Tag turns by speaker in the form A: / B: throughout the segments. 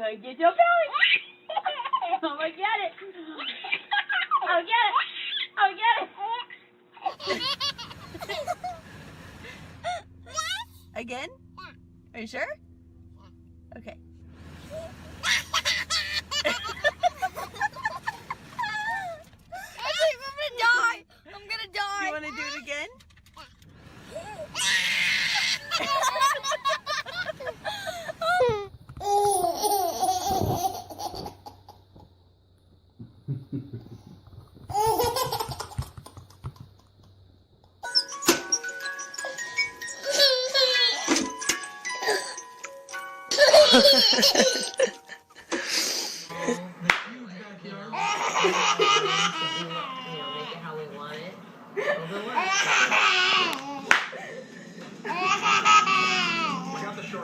A: gonna get your belly. I'm gonna get it. I'll get it. I'll get it.
B: Again? Are you sure? Okay. I'm gonna die. You wanna do it again?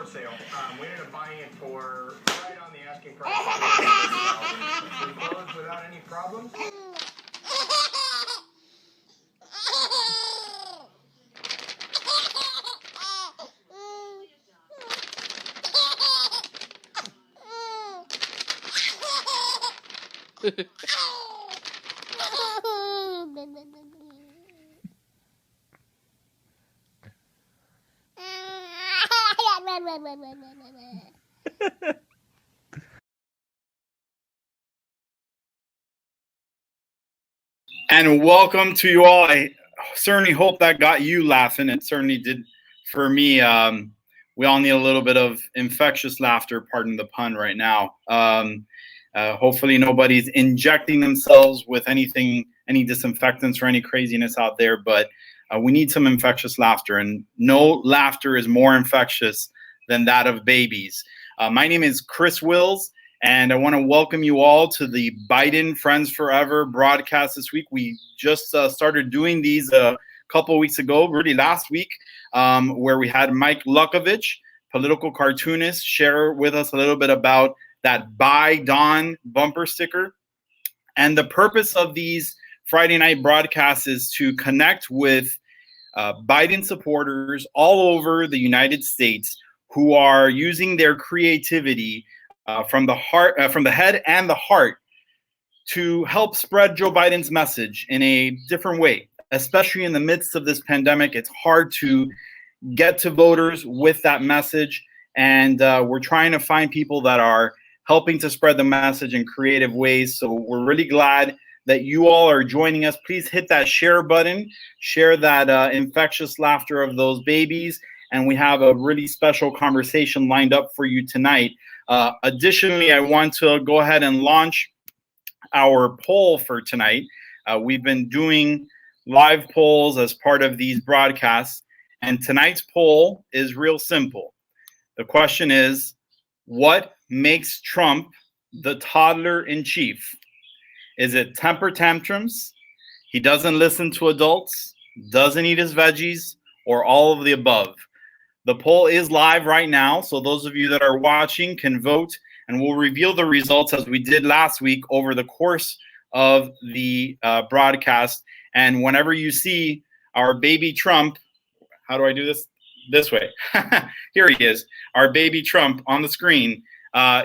C: Sale. We ended up buying it for right on the asking price. We closed without any problems.
D: And welcome to you all. I certainly hope that got you laughing. It certainly did for me. We all need a little bit of infectious laughter, pardon the pun, right now. Hopefully nobody's injecting themselves with anything, any disinfectants or any craziness out there, but we need some infectious laughter, and no laughter is more infectious than that of babies. My name is Chris Wills, and I want to welcome you all to the Biden Friends Forever broadcast this week. We just started doing these a couple of weeks ago, really last week, where we had Mike Lukovich, political cartoonist, share with us a little bit about that Buy Dawn bumper sticker. And the purpose of these Friday night broadcasts is to connect with Biden supporters all over the United States who are using their creativity from the head and the heart to help spread Joe Biden's message in a different way. Especially in the midst of this pandemic, it's hard to get to voters with that message, and we're trying to find people that are helping to spread the message in creative ways. So we're really glad that you all are joining us. Please hit that share button, share that infectious laughter of those babies, and we have a really special conversation lined up for you tonight. Additionally, I want to go ahead and launch our poll for tonight. We've been doing live polls as part of these broadcasts, and tonight's poll is real simple. The question is, what makes Trump the toddler in chief? Is it temper tantrums, he doesn't listen to adults, doesn't eat his veggies, or all of the above? The poll is live right now, so those of you that are watching can vote, and we'll reveal the results as we did last week over the course of the broadcast. And whenever you see our baby Trump, how do I do this? This way. Here he is, our baby Trump on the screen.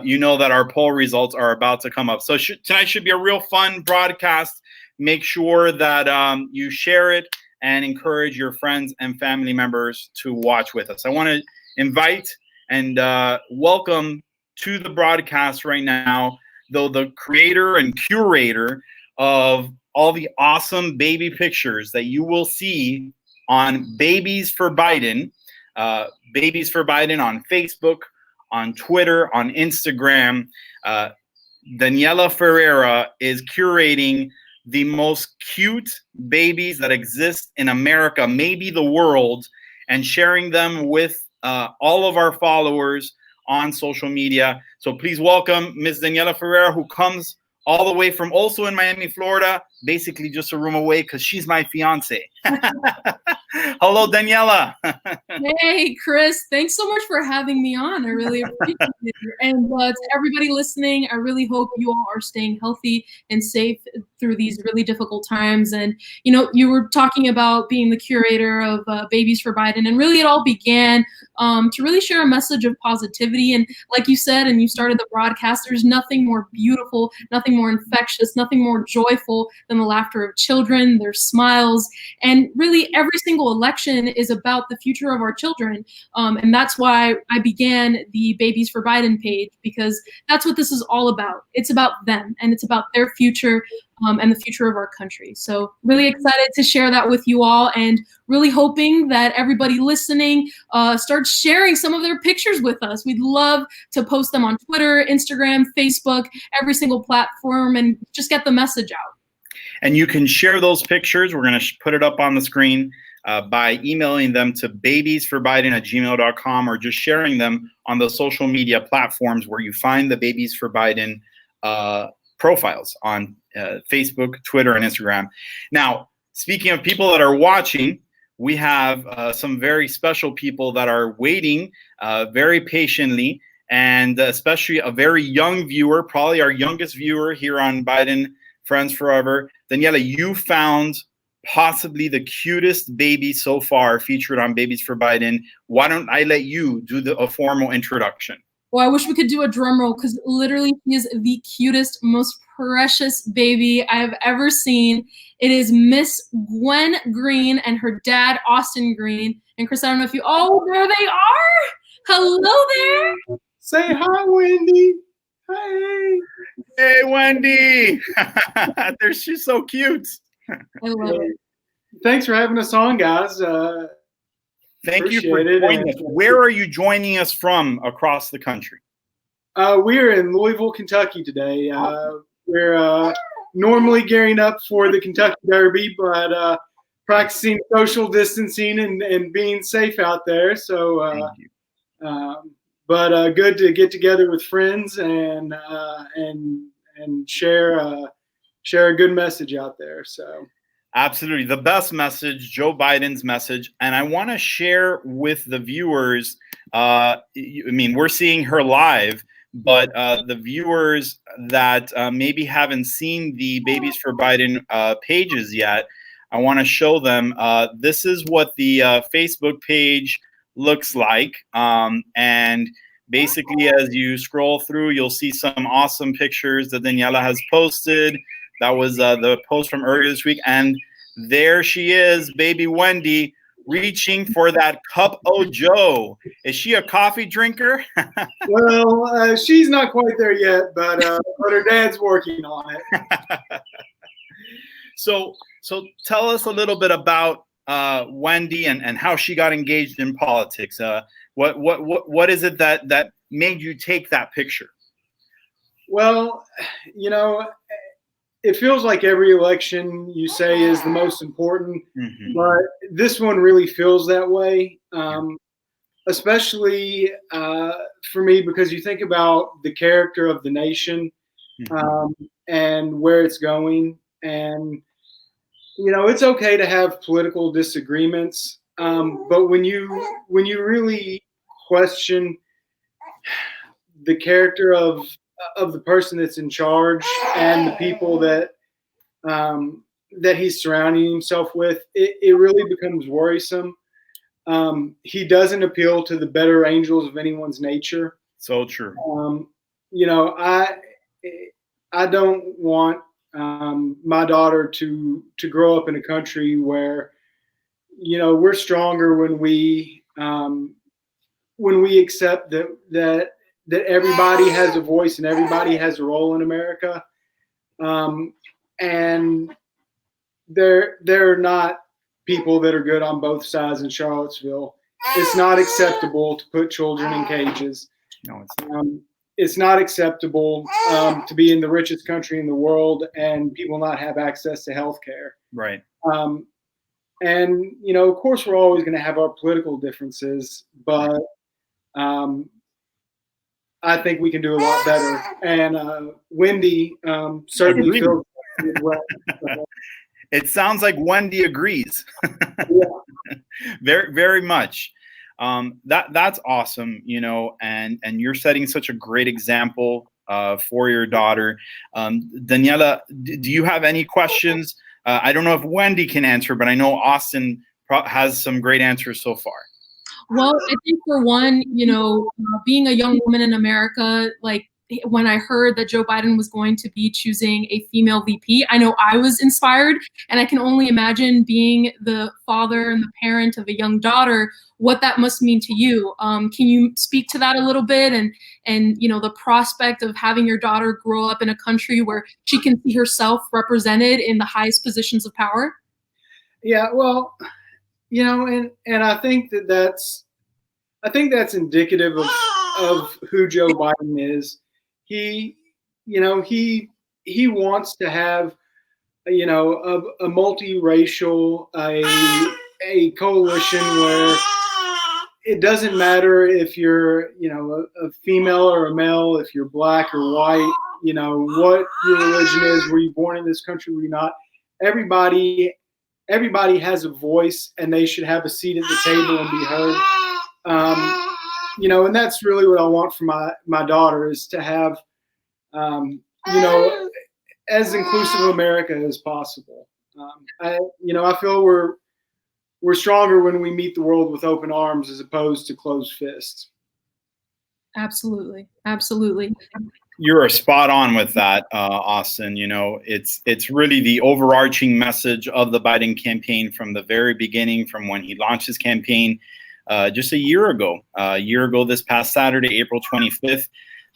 D: You know that our poll results are about to come up. So tonight should be a real fun broadcast. Make sure that you share it and encourage your friends and family members to watch with us. I want to invite and welcome to the broadcast right now, though, the creator and curator of all the awesome baby pictures that you will see on Babies for Biden, Babies for Biden on Facebook, on Twitter, on Instagram. Daniela Ferrera is curating the most cute babies that exist in America, maybe the world, and sharing them with all of our followers on social media. So please welcome Ms. Daniela Ferrera, who comes all the way from also in Miami, Florida, basically just a room away because she's my fiance. Hello, Daniela.
E: Hey, Chris. Thanks so much for having me on. I really appreciate it. And to everybody listening, I really hope you all are staying healthy and safe through these really difficult times. And, you know, you were talking about being the curator of Babies for Biden, and really it all began to really share a message of positivity. And like you said, and you started the broadcast, there's nothing more beautiful, nothing more infectious, nothing more joyful than the laughter of children, their smiles. And really every single election is about the future of our children. And that's why I began the Babies for Biden page, because that's what this is all about. It's about them, and it's about their future and the future of our country. So really excited to share that with you all, and really hoping that everybody listening starts sharing some of their pictures with us. We'd love to post them on Twitter, Instagram, Facebook, every single platform, and just get the message out.
D: And you can share those pictures. We're going to put it up on the screen by emailing them to babiesforbiden@gmail.com, or just sharing them on the social media platforms where you find the Babies for Biden profiles on Facebook, Twitter, and Instagram. Now, speaking of people that are watching, we have some very special people that are waiting very patiently, and especially a very young viewer, probably our youngest viewer here on Biden Friends Forever. Daniela, you found possibly the cutest baby so far featured on Babies for Biden. Why don't I let you do a formal introduction?
E: Well, I wish we could do a drum roll, because literally he is the cutest, most precious baby I have ever seen. It is Miss Gwen Green and her dad, Austin Green. And Chris, I don't know if you, oh, there they are. Hello there.
F: Say hi, Wendy. Hey.
D: Hey, Wendy. She's so cute.
E: I love it.
F: Thanks for having us on, guys.
D: Thank you for joining us. Where are you joining us from across the country?
F: We're in Louisville, Kentucky today. We're normally gearing up for the Kentucky Derby, but practicing social distancing and being safe out there. So, but good to get together with friends and share a good message out there. So.
D: Absolutely. The best message, Joe Biden's message. And I want to share with the viewers, I mean, we're seeing her live, but the viewers that maybe haven't seen the Babies for Biden pages yet, I want to show them. This is what the Facebook page looks like. And basically, as you scroll through, you'll see some awesome pictures that Daniela has posted. That was the post from earlier this week. And there she is, baby Wendy, reaching for that cup of Joe. Is she a coffee drinker?
F: Well, she's not quite there yet, but her dad's working on it.
D: So tell us a little bit about Wendy and how she got engaged in politics. What is it that made you take that picture?
F: Well, you know, it feels like every election you say is the most important, but this one really feels that way, especially for me, because you think about the character of the nation and where it's going. And, you know, it's okay to have political disagreements, but when you really question the character of the person that's in charge and the people that he's surrounding himself with, it really becomes worrisome. He doesn't appeal to the better angels of anyone's nature.
D: So true.
F: You know, I don't want my daughter to grow up in a country where, you know, we're stronger when we accept that everybody has a voice and everybody has a role in America. And there are not people that are good on both sides in Charlottesville. It's not acceptable to put children in cages.
D: No, it's not.
F: It's not acceptable to be in the richest country in the world and people not have access to health care.
D: Right.
F: And, you know, of course, we're always going to have our political differences, but I think we can do a lot better. And Wendy certainly feels well. So,
D: It sounds like Wendy agrees.
F: yeah.
D: Very, very much. That's awesome, you know, and you're setting such a great example for your daughter. Daniela, do you have any questions? I don't know if Wendy can answer, but I know Austin has some great answers so far.
E: Well, I think for one, you know, being a young woman in America, like when I heard that Joe Biden was going to be choosing a female VP, I know I was inspired, and I can only imagine being the father and the parent of a young daughter, what that must mean to you. Can you speak to that a little bit, and you know, the prospect of having your daughter grow up in a country where she can see herself represented in the highest positions of power?
F: Yeah, well, you know, and I think that's indicative of who Joe Biden is. He, you know, he wants to have, you know, a multiracial, a coalition where it doesn't matter if you're, you know, a female or a male, if you're black or white, you know, what your religion is, were you born in this country, were you not? Everybody has a voice, and they should have a seat at the table and be heard. You know, and that's really what I want for my daughter, is to have, you know, as inclusive America as possible. You know, I feel we're stronger when we meet the world with open arms as opposed to closed fists.
E: Absolutely, absolutely.
D: You're spot on with that, Austin. You know, it's really the overarching message of the Biden campaign from the very beginning, from when he launched his campaign just a year ago. This past Saturday, April 25th,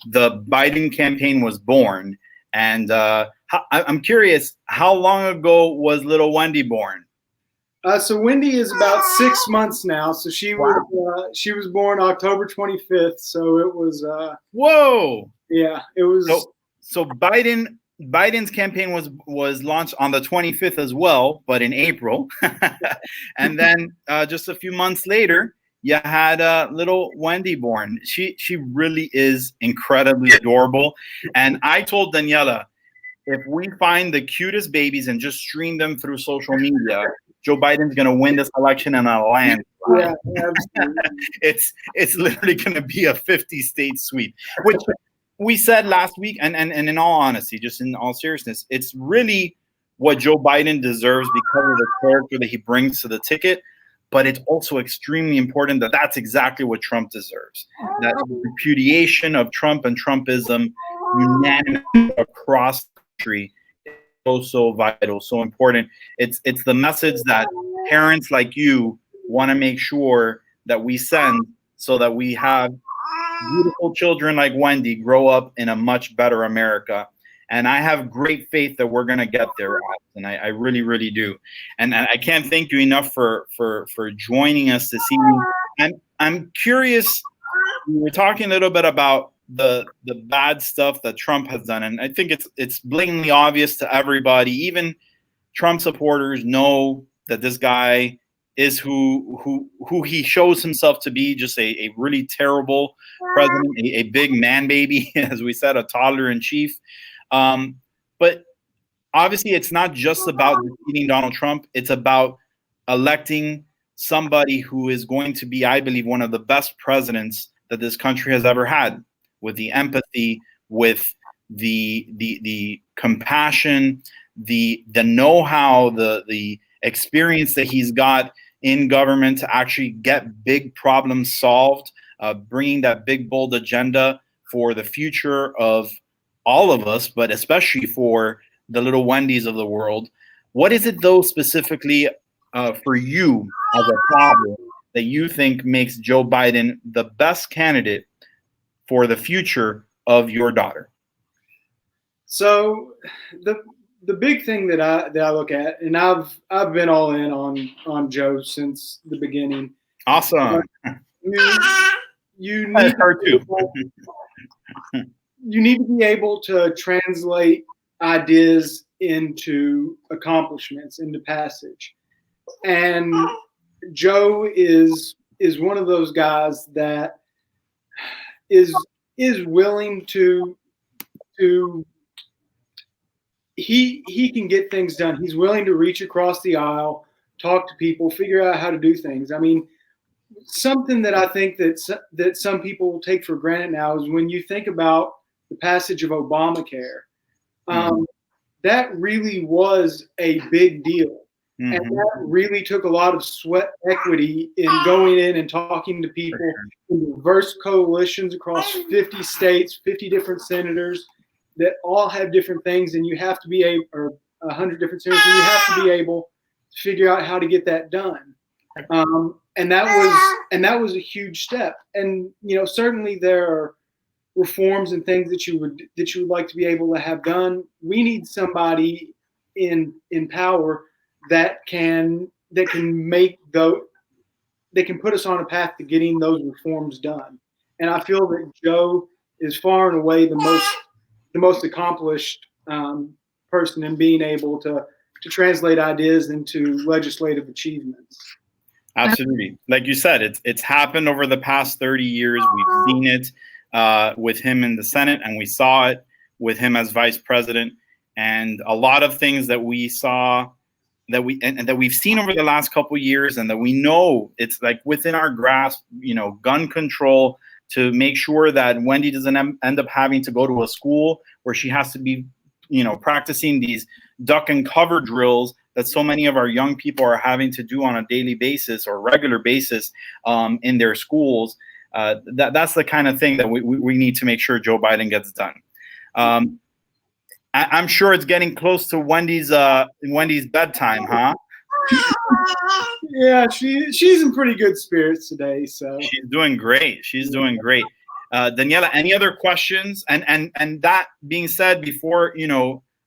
D: the Biden campaign was born. And I'm curious, how long ago was little Wendy born?
F: So Wendy is about 6 months now. So she was born October 25th. So it was.
D: Whoa.
F: Yeah, it was.
D: So Biden's campaign was launched on the 25th as well, but in April. And then just a few months later, you had little Wendy born. She really is incredibly adorable. And I told Daniela, if we find the cutest babies and just stream them through social media, Joe Biden's going to win this election in a land.
F: Yeah, absolutely.
D: It's literally going to be a 50-state sweep, which we said last week. And in all honesty, just in all seriousness, it's really what Joe Biden deserves because of the character that he brings to the ticket. But it's also extremely important that that's exactly what Trump deserves. That repudiation of Trump and Trumpism unanimous across the country is so vital, so important. It's the message that parents like you want to make sure that we send, so that we have beautiful children like Wendy grow up in a much better America. And I have great faith that we're going to get there, Austin. I really, really do. And I can't thank you enough for joining us this evening. I'm curious, we were talking a little bit about the bad stuff that Trump has done. And I think it's blatantly obvious to everybody. Even Trump supporters know that this guy is who he shows himself to be, just a really terrible president, a big man baby, as we said, a toddler in chief. But obviously, it's not just about defeating Donald Trump. It's about electing somebody who is going to be, I believe, one of the best presidents that this country has ever had, with the empathy, with the compassion, the know-how, the experience that he's got in government to actually get big problems solved, bringing that big, bold agenda for the future of all of us, but especially for the little Wendy's of the world. What is it, though, specifically for you as a father that you think makes Joe Biden the best candidate for the future of your daughter?
F: So the big thing that I look at, and I've been all in on Joe since the beginning.
D: Awesome.
F: You need
D: her too.
F: You need to be able to translate ideas into accomplishments, into passage. And Joe is one of those guys that is willing to he can get things done. He's willing to reach across the aisle, talk to people, figure out how to do things. I mean, something that I think that some people take for granted now is when you think about the passage of Obamacare, that really was a big deal. And that really took a lot of sweat equity in going in and talking to people in diverse coalitions across 50 states, 50 different senators that all have different things, and you have to be able, or 100 different senators, and you have to be able to figure out how to get that done. And that was a huge step. And certainly there are reforms and things that you would like to be able to have done. We need somebody in power that can put us on a path to getting those reforms done. And I feel that Joe is far and away the most accomplished person in being able to translate ideas into legislative achievements.
D: Absolutely. Like you said, it's happened over the past 30 years. We've seen it with him in the Senate, and we saw it with him as vice president. And a lot of things that we saw that we've seen over the last couple of years, and that we know it's like within our grasp, gun control, to make sure that Wendy doesn't end up having to go to a school where she has to be, practicing these duck and cover drills that so many of our young people are having to do on a daily basis or regular basis in their schools. That's the kind of thing that we need to make sure Joe Biden gets done. I'm sure it's getting close to Wendy's bedtime, huh?
F: Yeah, she's in pretty good spirits today. So
D: she's doing great. Daniela, any other questions? And that being said, before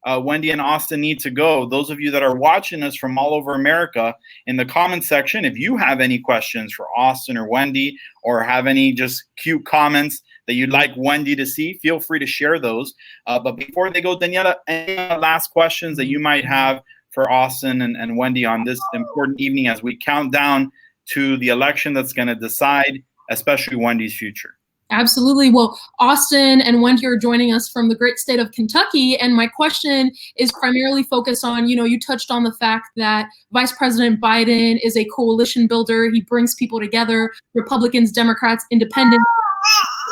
D: Wendy and Austin need to go, those of you that are watching us from all over America, in the comment section, if you have any questions for Austin or Wendy, or have any just cute comments that you'd like Wendy to see, feel free to share those. But before they go, Daniela, any last questions that you might have for Austin and Wendy on this important evening as we count down to the election that's going to decide, especially Wendy's future?
E: Absolutely. Well, Austin and Wendy are joining us from the great state of Kentucky. And my question is primarily focused on, you touched on the fact that Vice President Biden is a coalition builder. He brings people together, Republicans, Democrats, independents.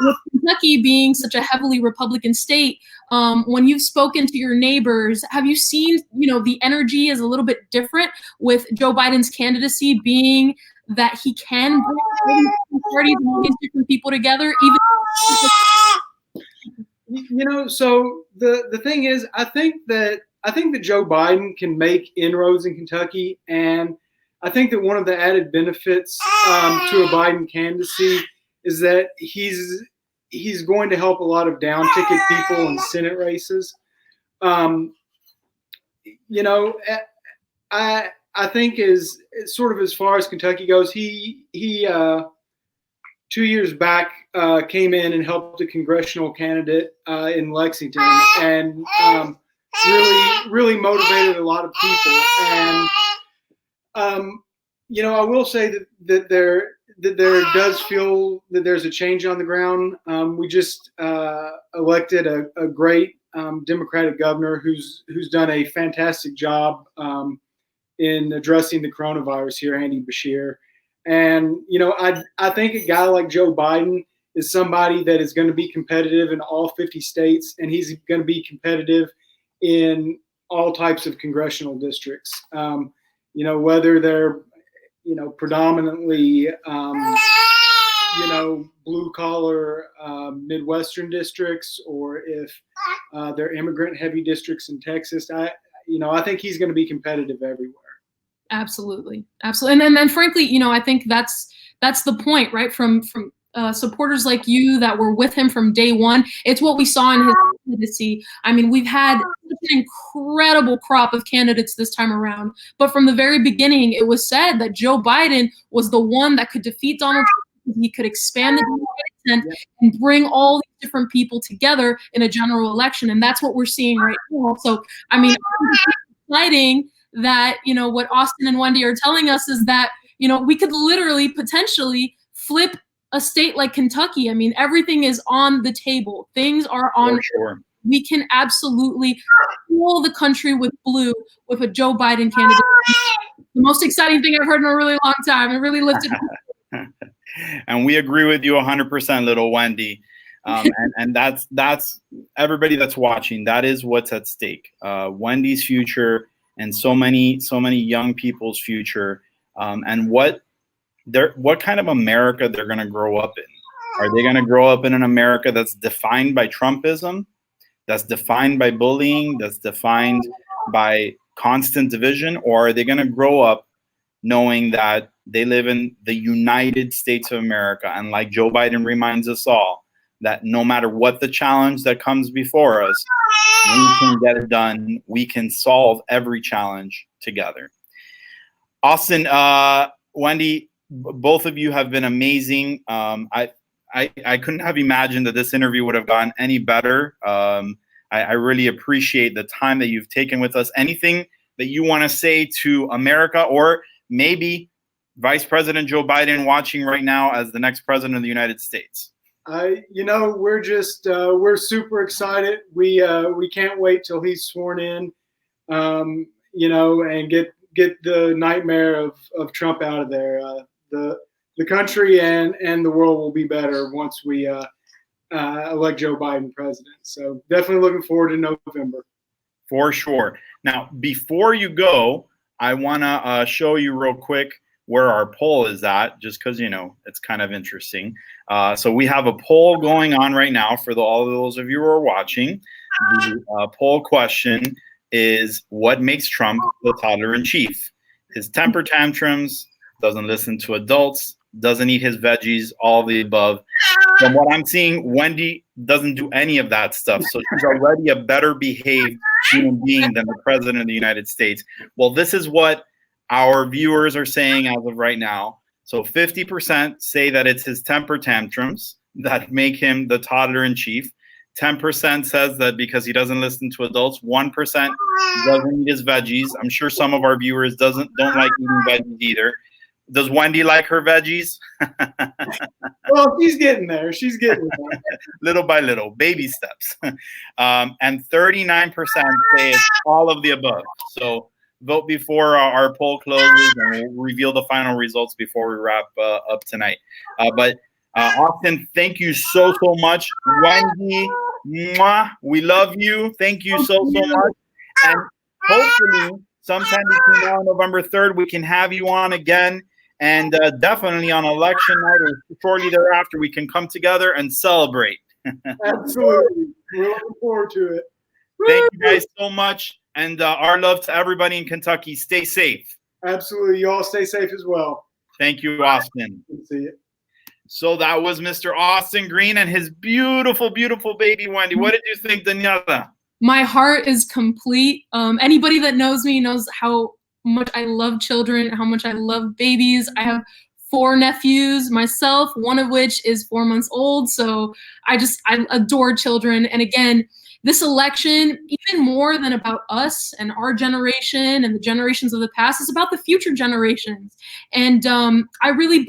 E: With Kentucky being such a heavily Republican state, when you've spoken to your neighbors, have you seen, the energy is a little bit different with Joe Biden's candidacy being that he can bring all these parties and all these different people together, even?
F: So the thing is, I think that Joe Biden can make inroads in Kentucky, and I think that one of the added benefits to a Biden candidacy is that he's going to help a lot of down ticket people in Senate races. I think is sort of as far as Kentucky goes, he 2 years back came in and helped a congressional candidate in Lexington, and really motivated a lot of people. And I will say that there does feel that there's a change on the ground. We just elected a great Democratic governor who's done a fantastic job in addressing the coronavirus here, Andy Beshear. And, I think a guy like Joe Biden is somebody that is going to be competitive in all 50 states, and he's going to be competitive in all types of congressional districts, whether they're, predominantly, blue collar Midwestern districts, or if they're immigrant heavy districts in Texas. I think he's going to be competitive everywhere.
E: Absolutely. And then frankly, I think that's the point, right? From supporters like you that were with him from day one. It's what we saw in his candidacy. I mean, we've had such an incredible crop of candidates this time around, but from the very beginning, it was said that Joe Biden was the one that could defeat Donald Trump. He could expand the Democratic tent and bring all these different people together in a general election. And that's what we're seeing right now. So, I mean, it's exciting that, what Austin and Wendy are telling us is that, we could literally potentially flip a state like Kentucky. I mean, everything is on the table. Things are on.
D: For sure.
E: we can absolutely fill the country with blue with a Joe Biden candidate. The most exciting thing I've heard in a really long time. It really lifted me.
D: And we agree with you 100%, little Wendy. And that's everybody that's watching. That is what's at stake. Wendy's future and so many young people's future, and what kind of America they're going to grow up in. Are they going to grow up in an America that's defined by Trumpism, that's defined by bullying, that's defined by constant division, or are they going to grow up knowing that they live in the United States of America? And like Joe Biden reminds us all, that no matter what the challenge that comes before us, we can get it done. We can solve every challenge together. Austin, Wendy, both of you have been amazing. I couldn't have imagined that this interview would have gone any better. I really appreciate the time that you've taken with us. Anything that you want to say to America, or maybe Vice President Joe Biden watching right now as the next president of the United States?
F: We're just we're super excited. We can't wait till he's sworn in, and get the nightmare of Trump out of there. The country and the world will be better once we elect Joe Biden president. So definitely looking forward to November. For sure.
D: Now, before you go, I want to show you real quick where our poll is at, just because, it's kind of interesting. So we have a poll going on right now for all of those of you who are watching. The poll question is, what makes Trump the toddler-in-chief? His temper tantrums, doesn't listen to adults, doesn't eat his veggies, all the above. From what I'm seeing, Wendy doesn't do any of that stuff. So she's already a better behaved human being than the president of the United States. Well, this is what our viewers are saying as of right now. So 50% say that it's his temper tantrums that make him the toddler-in-chief. 10% says that because he doesn't listen to adults. 1% doesn't eat his veggies. I'm sure some of our viewers don't like eating veggies either. Does Wendy like her veggies?
F: Well, she's getting there. She's getting there.
D: Little by little, baby steps. And 39% say it's all of the above. So vote before our poll closes, and we'll reveal the final results before we wrap up tonight. But Austin, thank you so much. Wendy, mwah, we love you. Thank you so much. And hopefully sometime between now and November 3rd, we can have you on again. And definitely on election night or shortly thereafter, we can come together and celebrate.
F: Absolutely. We're looking forward to it.
D: Thank you guys so much. And our love to everybody in Kentucky. Stay safe.
F: Absolutely. You all stay safe as well.
D: Thank you, Austin.
F: Good to see you.
D: So that was Mr. Austin Green and his beautiful, beautiful baby, Wendy. What did you think, Daniela?
E: My heart is complete. Anybody that knows me knows how much I love children, how much I love babies. I have 4 nephews myself, one of which is 4 months old. So I adore children. And again, this election, even more than about us and our generation and the generations of the past, is about the future generations. And I really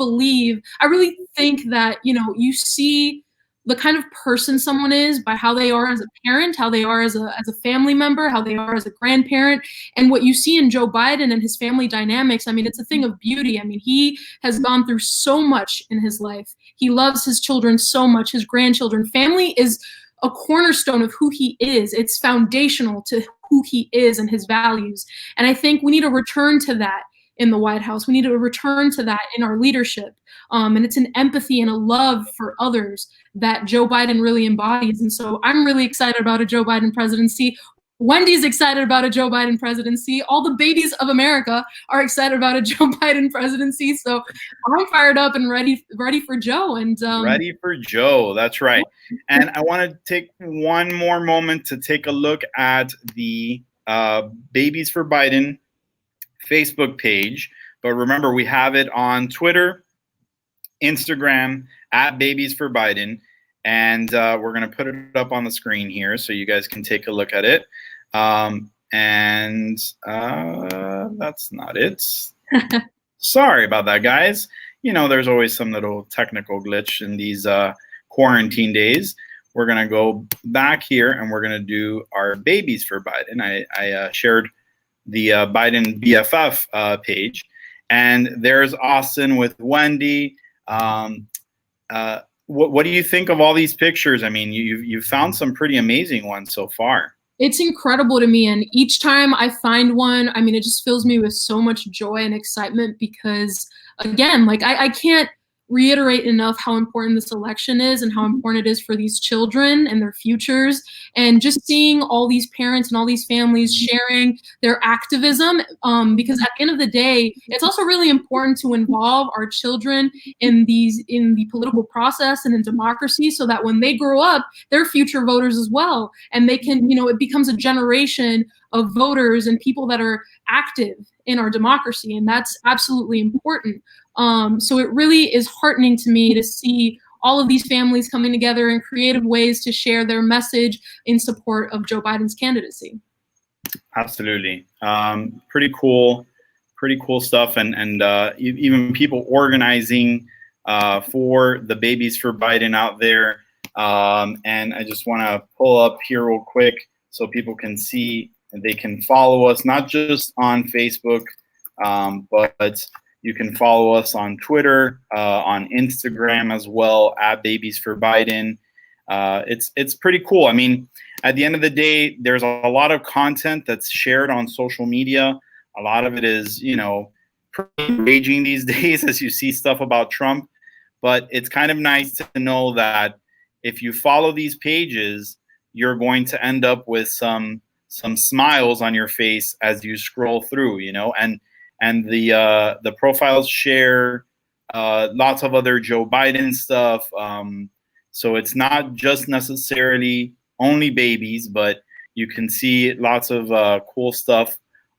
E: think that, you see the kind of person someone is by how they are as a parent, how they are as a family member, how they are as a grandparent. And what you see in Joe Biden and his family dynamics, it's a thing of beauty. He has gone through so much in his life. He loves his children so much, his grandchildren. Family is a cornerstone of who he is. It's foundational to who he is and his values. And I think we need to return to that in the White House. We need to return to that in our leadership. And it's an empathy and a love for others that Joe Biden really embodies. And so I'm really excited about a Joe Biden presidency. Wendy's excited about a Joe Biden presidency. All the babies of America are excited about a Joe Biden presidency. So I'm fired up and ready for Joe. And
D: ready for Joe. That's right. And I want to take one more moment to take a look at the Babies for Biden Facebook page. But remember, we have it on Twitter, Instagram, at Babies for Biden. And we're going to put it up on the screen here so you guys can take a look at it. And that's not it. Sorry about that, guys. There's always some little technical glitch in these quarantine days. we're going to go back here and we're going to do our babies for Biden. I shared the Biden BFF page, and there's Austin with Wendy. What do you think of all these pictures? I mean, you've found some pretty amazing ones so far.
E: It's incredible to me, and each time I find one, I mean, it just fills me with so much joy and excitement because, again, like I can't reiterate enough how important this election is and how important it is for these children and their futures. And just seeing all these parents and all these families sharing their activism, because at the end of the day, it's also really important to involve our children in the political process and in democracy, so that when they grow up, they're future voters as well, and they can, it becomes a generation of voters and people that are active in our democracy, and that's absolutely important. So it really is heartening to me to see all of these families coming together in creative ways to share their message in support of Joe Biden's candidacy.
D: Absolutely. Pretty cool stuff. And even people organizing for the Babies for Biden out there. And I just want to pull up here real quick so people can see, and they can follow us, not just on Facebook, but you can follow us on Twitter, on Instagram as well, at Babies for Biden. It's pretty cool. I mean, at the end of the day, there's a lot of content that's shared on social media. A lot of it is, pretty raging these days as you see stuff about Trump. But it's kind of nice to know that if you follow these pages, you're going to end up with some smiles on your face as you scroll through, and the profiles share lots of other Joe Biden stuff. So it's not just necessarily only babies, but you can see lots of cool stuff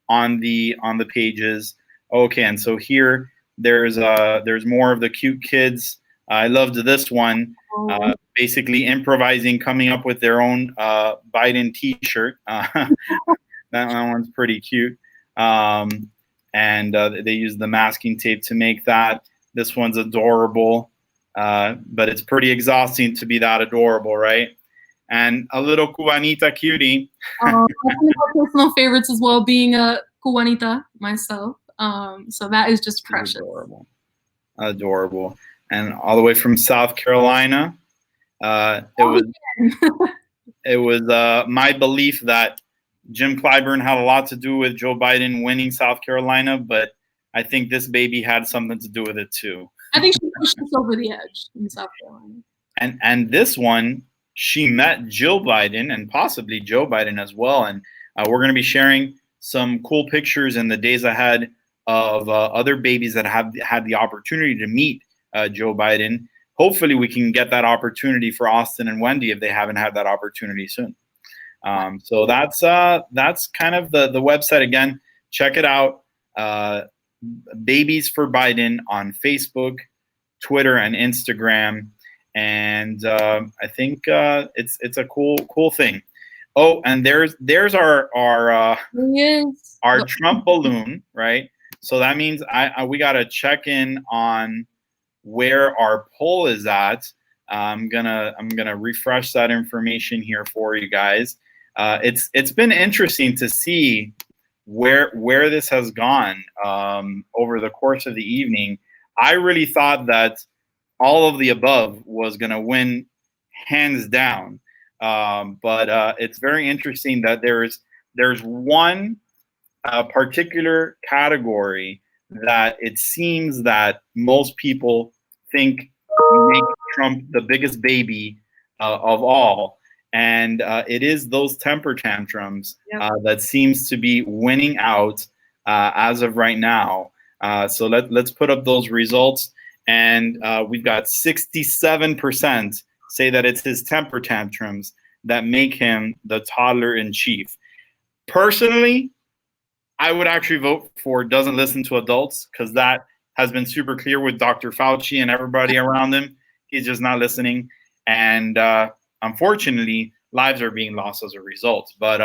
D: on the pages. Okay, and so here there's more of the cute kids. I loved this one. Basically improvising, coming up with their own Biden T-shirt. That one's pretty cute. And they use the masking tape to make that. This one's adorable, but it's pretty exhausting to be that adorable, right? And a little Cubanita cutie.
E: One of my personal favorites as well, being a Cubanita myself. So that is just precious.
D: Adorable. And all the way from South Carolina, it was my belief that Jim Clyburn had a lot to do with Joe Biden winning South Carolina, but I think this baby had something to do with it too.
E: I think she pushed us over the edge in South Carolina.
D: And this one, she met Jill Biden and possibly Joe Biden as well. And we're going to be sharing some cool pictures in the days ahead of other babies that have had the opportunity to meet Joe Biden. Hopefully we can get that opportunity for Austin and Wendy if they haven't had that opportunity soon. So that's kind of the website. Again, check it out. Babies for Biden on Facebook, Twitter, and Instagram. And I think it's a cool thing. Oh, and there's our Trump balloon, right? So that means we got to check in on where our poll is at. I'm gonna refresh that information here for you guys. It's been interesting to see where this has gone over the course of the evening. I really thought that all of the above was going to win hands down, but it's very interesting that there's one particular category that it seems that most people think make Trump the biggest baby of all. And it is those temper tantrums that seems to be winning out as of right now. So let's put up those results. And we've got 67% say that it's his temper tantrums that make him the toddler in chief. Personally, I would actually vote for doesn't listen to adults, because that has been super clear with Dr. Fauci and everybody around him. He's just not listening. And unfortunately, lives are being lost as a result. But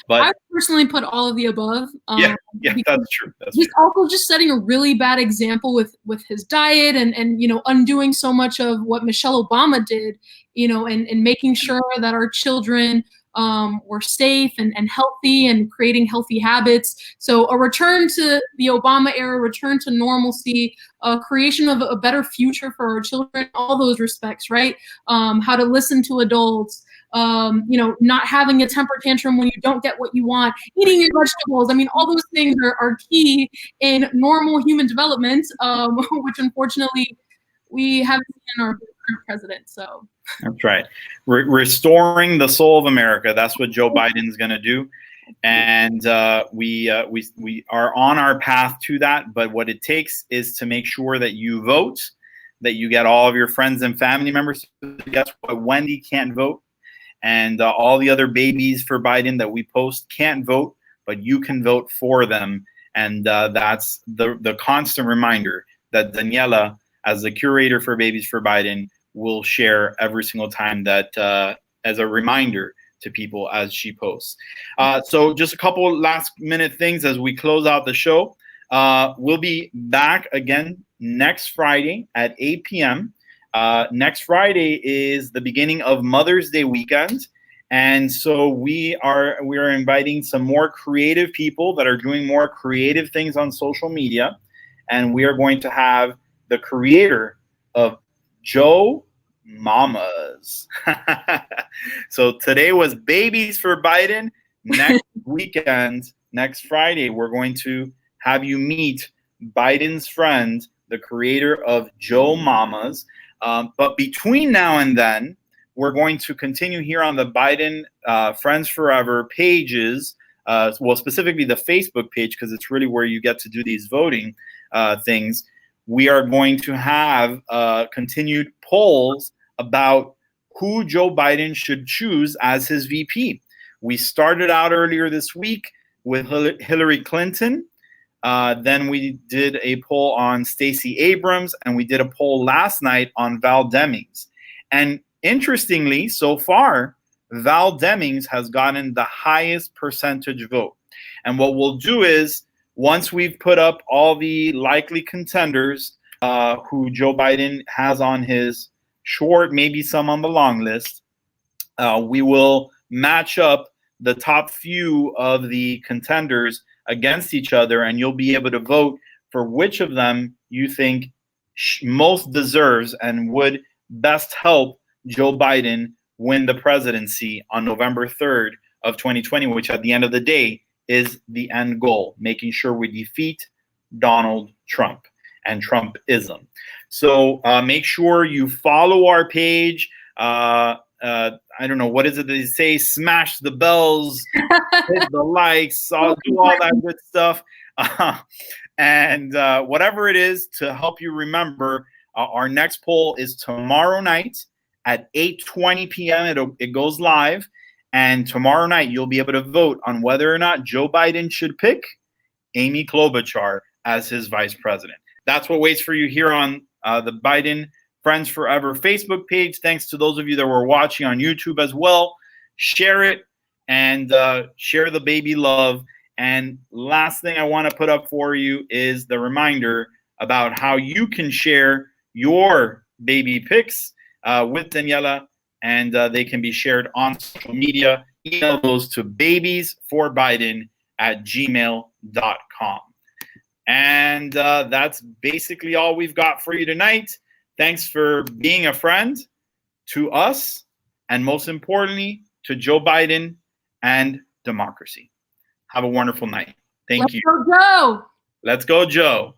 D: But
E: I personally put all of the above.
D: yeah, that's true.
E: He's also just setting a really bad example with his diet and you know, undoing so much of what Michelle Obama did, you know, and making sure that our children were safe and healthy and creating healthy habits. So a return to the Obama era, return to normalcy, creation of a better future for our children, all those respects, right? How to listen to adults, you know, not having a temper tantrum when you don't get what you want, eating your vegetables. I mean, all those things are key in normal human development, which unfortunately we haven't seen in our current president. So
D: that's right. Restoring the soul of America. That's what Joe Biden's going to do. And we are on our path to that. But what it takes is to make sure that you vote, that you get all of your friends and family members. Guess what? Wendy can't vote. And all the other babies for Biden that we post can't vote, but you can vote for them. And that's the constant reminder that Daniela, as the curator for Babies for Biden, will share every single time that as a reminder to people as she posts. So just a couple last minute things as we close out the show. We'll be back again next Friday at 8 p.m. Next Friday is the beginning of Mother's Day weekend. And so we are inviting some more creative people that are doing more creative things on social media. And we are going to have the creator of Joe Mamas. So today was Babies for Biden. Next weekend, next Friday, we're going to have you meet Biden's friend, the creator of Joe Mamas. But between now and then, we're going to continue here on the Biden Friends Forever pages, well, specifically the Facebook page, because it's really where you get to do these voting things. We are going to have continued polls about who Joe Biden should choose as his VP. We started out earlier this week with Hillary Clinton. Then we did a poll on Stacey Abrams, and we did a poll last night on Val Demings. And interestingly, so far, Val Demings has gotten the highest percentage vote. And what we'll do is, once we've put up all the likely contenders who Joe Biden has on his short, maybe some on the long list, we will match up the top few of the contenders against each other, and you'll be able to vote for which of them you think most deserves and would best help Joe Biden win the presidency on November 3rd of 2020, which at the end of the day is the end goal, making sure we defeat Donald Trump and Trumpism. So make sure you follow our page. I don't know, what is it they say? Smash the bells, hit the likes, do all that good stuff. And whatever it is to help you remember, our next poll is tomorrow night at 8:20 p.m. It goes live. And tomorrow night, you'll be able to vote on whether or not Joe Biden should pick Amy Klobuchar as his vice president. That's what waits for you here on the Biden Friends Forever Facebook page. Thanks to those of you that were watching on YouTube as well. Share it and share the baby love. And last thing I want to put up for you is the reminder about how you can share your baby pics with Daniela, and they can be shared on social media. Email those to babiesforbiden@gmail.com. And that's basically all we've got for you tonight. Thanks for being a friend to us, and most importantly, to Joe Biden and democracy. Have a wonderful night. Thank you.
E: Let's go, Joe.
D: Let's go, Joe.